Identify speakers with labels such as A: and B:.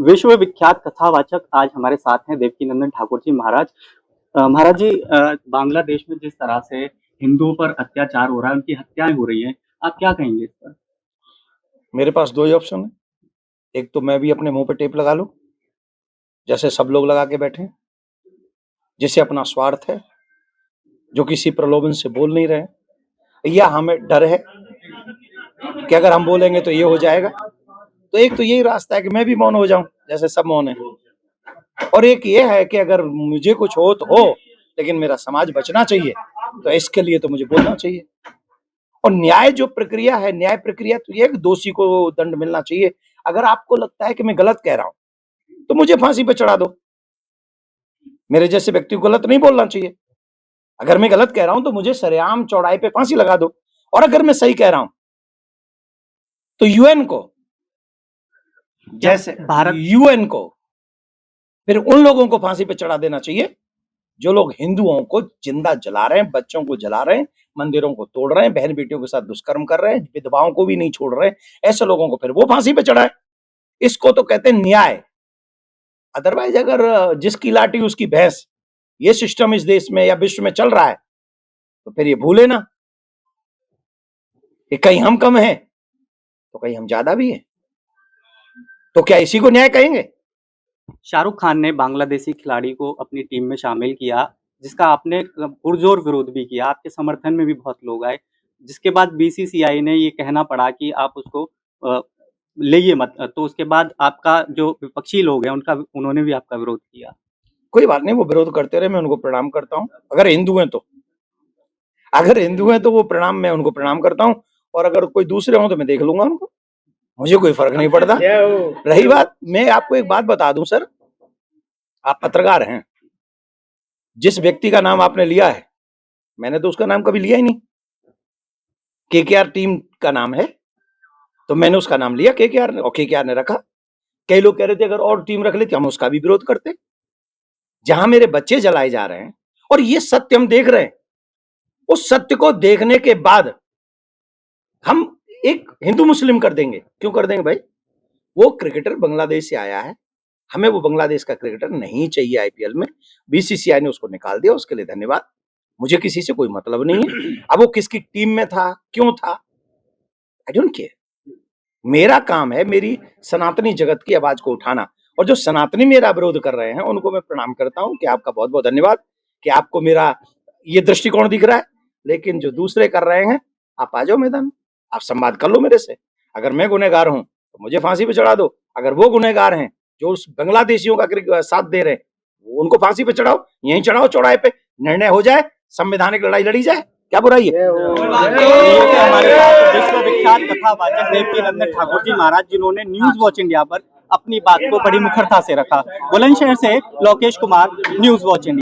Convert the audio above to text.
A: विश्व विख्यात कथावाचक आज हमारे साथ हैं देवकीनंदन ठाकुर जी महाराज। महाराज जी, बांग्लादेश में जिस तरह से हिंदुओं पर अत्याचार हो रहा है, उनकी हत्याएं हो रही हैं, आप क्या कहेंगे इस पर?
B: मेरे पास दो ही ऑप्शन है। एक तो मैं भी अपने मुंह पे टेप लगा लूं, जैसे सब लोग लगा के बैठे हैं, जिसे अपना स्वार्थ है, जो किसी प्रलोभन से बोल नहीं रहे, या हमें डर है कि अगर हम बोलेंगे तो ये हो जाएगा। तो एक तो यही रास्ता है कि मैं भी मौन हो जाऊं, जैसे सब मौन है। और एक ये है कि अगर मुझे कुछ हो तो हो, लेकिन मेरा समाज बचना चाहिए, तो इसके लिए तो मुझे बोलना चाहिए। और न्याय जो प्रक्रिया है, न्याय प्रक्रिया तो ये है कि दोषी को दंड मिलना चाहिए। अगर आपको लगता है कि मैं गलत कह रहा हूं तो मुझे फांसी पे चढ़ा दो। मेरे जैसे व्यक्ति को गलत नहीं बोलना चाहिए। अगर मैं गलत कह रहा हूं तो मुझे सरेआम चौड़ाई पे फांसी लगा दो। और अगर मैं सही कह रहा हूं तो यूएन को, जैसे यूएन को फिर उन लोगों को फांसी पे चढ़ा देना चाहिए जो लोग हिंदुओं को जिंदा जला रहे हैं, बच्चों को जला रहे हैं, मंदिरों को तोड़ रहे हैं, बहन बेटियों के साथ दुष्कर्म कर रहे हैं, विधवाओं को भी नहीं छोड़ रहे हैं। ऐसे लोगों को फिर वो फांसी पे चढ़ाए। इसको तो कहते हैं न्याय। अदरवाइज अगर जिसकी लाठी उसकी भैंस, ये सिस्टम इस देश में या विश्व में चल रहा है, तो फिर ये भूले ना कि कहीं हम कम हैं तो कहीं हम ज्यादा भी हैं। तो क्या इसी को न्याय कहेंगे?
A: शाहरुख खान ने बांग्लादेशी खिलाड़ी को अपनी टीम में शामिल किया, जिसका आपने पुरजोर विरोध भी किया। आपके समर्थन में भी बहुत लोग आए, जिसके बाद बीसीसीआई ने ये कहना पड़ा कि आप उसको लेइए मत। तो उसके बाद आपका जो विपक्षी लोग हैं उन्होंने भी आपका विरोध किया।
B: कोई बात नहीं, वो विरोध करते रहे, मैं उनको प्रणाम करता हूं। अगर हिंदू हैं तो वो प्रणाम, मैं उनको प्रणाम करता हूं। और अगर कोई दूसरे हो तो मैं देख लूंगा उनको, मुझे कोई फर्क नहीं पड़ता। रही बात, मैं आपको एक बात बता दूं सर, आप पत्रकार हैं, जिस व्यक्ति का नाम आपने लिया है, मैंने तो उसका नाम कभी लिया ही नहीं। केकेआर टीम का नाम है तो मैंने उसका नाम लिया केकेआर ने, और केकेआर ने रखा। कई लोग कह रहे थे अगर और टीम रख लेते हम उसका भी विरोध करते। जहां मेरे बच्चे जलाए जा रहे हैं और ये सत्य हम देख रहे हैं, उस सत्य को देखने के बाद हम एक हिंदू मुस्लिम कर देंगे। क्यों कर देंगे भाई? वो क्रिकेटर बांग्लादेश से आया है, हमें वो बांग्लादेश का क्रिकेटर नहीं चाहिए आईपीएल में। बीसीसीआई ने उसको निकाल दिया, उसके लिए धन्यवाद। मुझे किसी से कोई मतलब नहीं है। अब वो किसकी टीम में था, क्यों था, आई डोंट केयर। मेरा काम है मेरी सनातनी जगत की आवाज को उठाना। और जो सनातनी मेरा विरोध कर रहे हैं उनको मैं प्रणाम करता हूं कि आपका बहुत बहुत धन्यवाद कि आपको मेरा ये दृष्टिकोण दिख रहा है। लेकिन जो दूसरे कर रहे हैं, आप आ जाओ मैदान, आप संवाद कर लो मेरे से। अगर मैं गुनहगार हूं तो मुझे फांसी पे चढ़ा दो। अगर वो गुनहगार हैं जो उस बांग्लादेशियों का साथ दे रहे हैं, उनको फांसी पे चढ़ाओ, यहीं चढ़ाओ चौराहे पे, निर्णय हो जाए, संवैधानिक लड़ाई लड़ी जाए। क्या बुराई है?
A: हमारे साथ विश्व विख्यात कथावाचक देवकीनंदन ठाकुर जी महाराज, जिन्होंने न्यूज वॉच इंडिया पर अपनी बात को बड़ी मुखरता से रखा। बुलंदशहर से Lokesh Kumar, news watch India.